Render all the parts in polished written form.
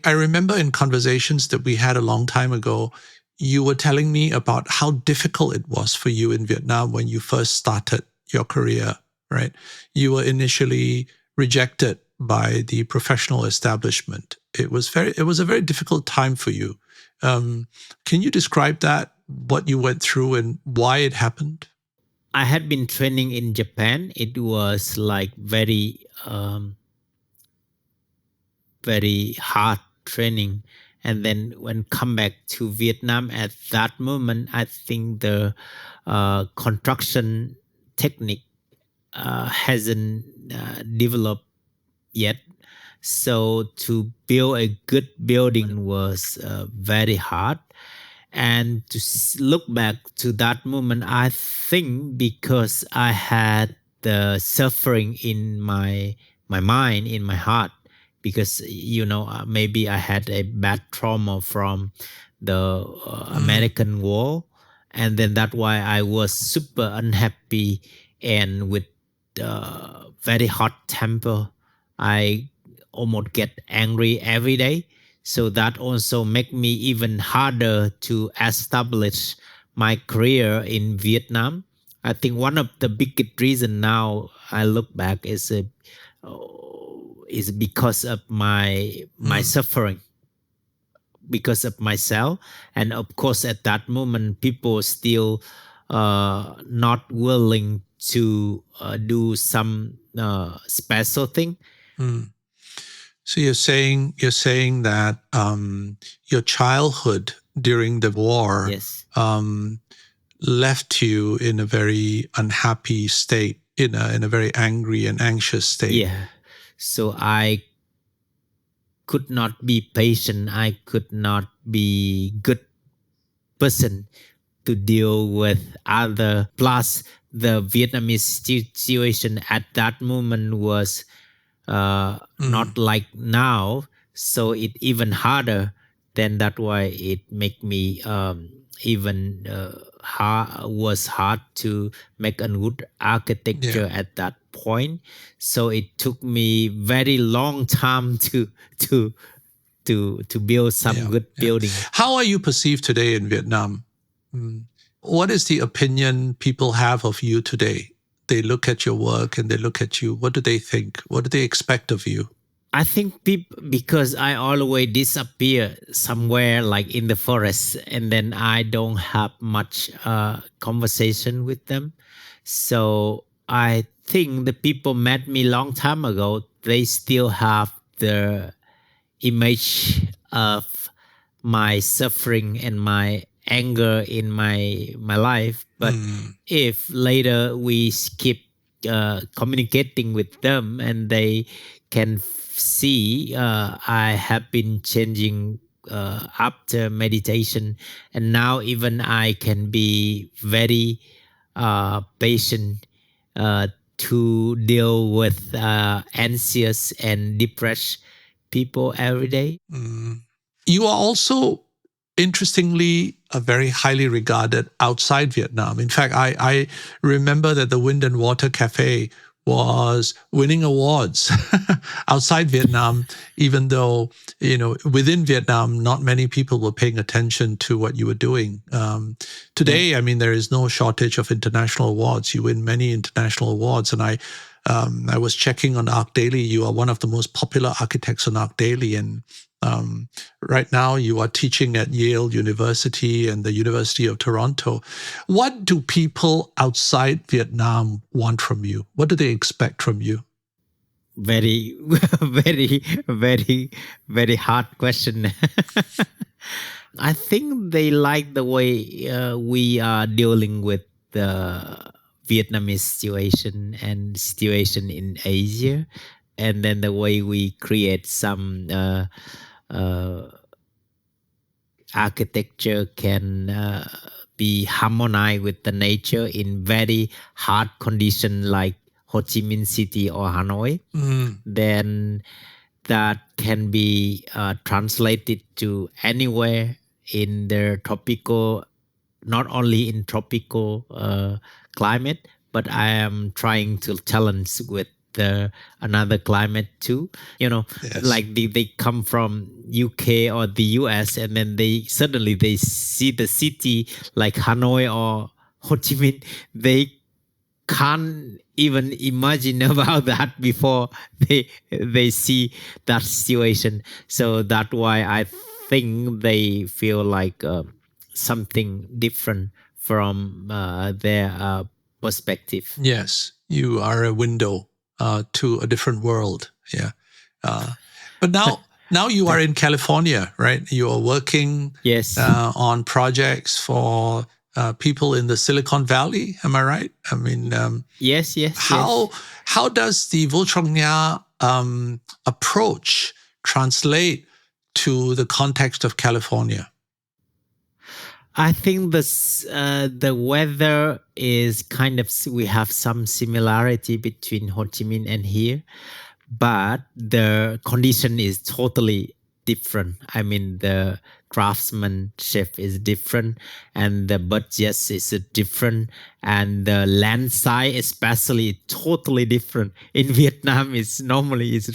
I remember in conversations that we had a long time ago, you were telling me about how difficult it was for you in Vietnam when you first started your career, right? You were initially rejected by the professional establishment. It was a very difficult time for you. Can you describe that, what you went through and why it happened? I had been training in Japan. It was like very hard training. And then when come back to Vietnam at that moment, I think the construction technique hasn't developed yet. So to build a good building was very hard. And to look back to that moment, I think because I had the suffering in my mind, in my heart, because maybe I had a bad trauma from the Mm, American War, and then that's why I was super unhappy and with very hot temper. I almost get angry every day, so that also make me even harder to establish my career in Vietnam. I think one of the biggest reason now I look back is because of my mm, suffering, because of myself. And of course at that moment people still not willing to do some special thing. mm. So you're saying that your childhood during the war Yes. um, left you in a very unhappy state, in a very angry and anxious state. Yeah. So I could not be patient. I could not be good person to deal with other. Plus, the Vietnamese situation at that moment was Mm, not like now, so it even harder. Then that why it make me even was hard to make a good yeah, architecture at that point. So it took me very long time to to build some yeah, good yeah. building. How are you perceived today in Vietnam? Mm. What is the opinion people have of you today? They look at your work and they look at you. What do they think? What do they expect of you? I think people, because I always disappear somewhere like in the forest, and then I don't have much conversation with them. So I think the people met me long time ago. They still have the image of my suffering and my anger in my life. But Mm, if later we keep communicating with them and they can see I have been changing after meditation, and now even I can be very patient uh, to deal with anxious and depressed people every day. mm. You are also, interestingly, very highly regarded outside Vietnam. In fact, I remember that the Wind and Water Cafe was winning awards outside Vietnam, even though, within Vietnam, not many people were paying attention to what you were doing. Yeah. Today, I mean, there is no shortage of international awards. You win many international awards. And I was checking on Arc Daily. You are one of the most popular architects on Arc Daily. And um, right now, you are teaching at Yale University and the University of Toronto. What do people outside Vietnam want from you? What do they expect from you? Very, very, very, very hard question. I think they like the way we are dealing with the Vietnamese situation and situation in Asia, and then the way we create some uh, architecture can be harmonized with the nature in very hard condition like Ho Chi Minh City or Hanoi. Mm, Then that can be translated to anywhere in the tropical, not only in tropical climate, but I am trying to challenge with the another climate too. Yes. Like they come from UK or the US, and then they suddenly they see the city like Hanoi or Ho Chi Minh. They can't even imagine about that before they see that situation. So that's why I think they feel like something different from their perspective. Yes, you are a window to a different world. Yeah. But now you are in California, right? You are working Yes. on projects for people in the Silicon Valley. Am I right? I mean, Yes. how does the Volchongya approach translate to the context of California? I think the weather is kind of, we have some similarity between Ho Chi Minh and here, but the condition is totally different. I mean, the craftsmanship is different, and the budget is different, and the land size especially totally different. In Vietnam, it's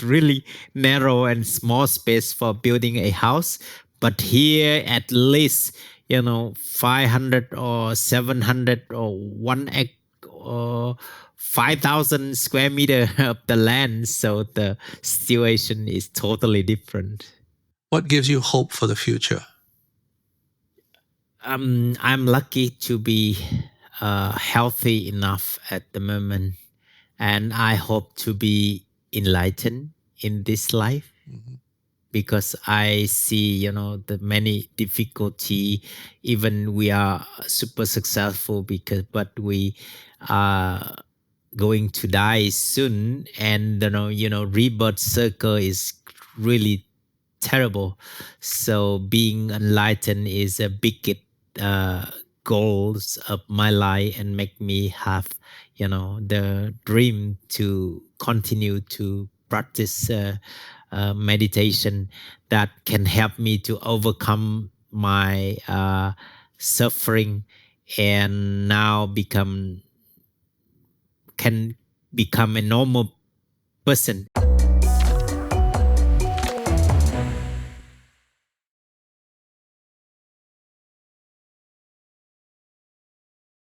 really narrow and small space for building a house, but here at least 500 or 700 or 1 acre or 5,000 square meter of the land. So the situation is totally different. What gives you hope for the future? I'm lucky to be healthy enough at the moment, and I hope to be enlightened in this life. Mhm. Because I see, the many difficulty. Even we are super successful, but we are going to die soon, and rebirth circle is really terrible. So being enlightened is a big uh, goals of my life, and make me have the dream to continue to practice meditation that can help me to overcome my suffering, and now can become a normal person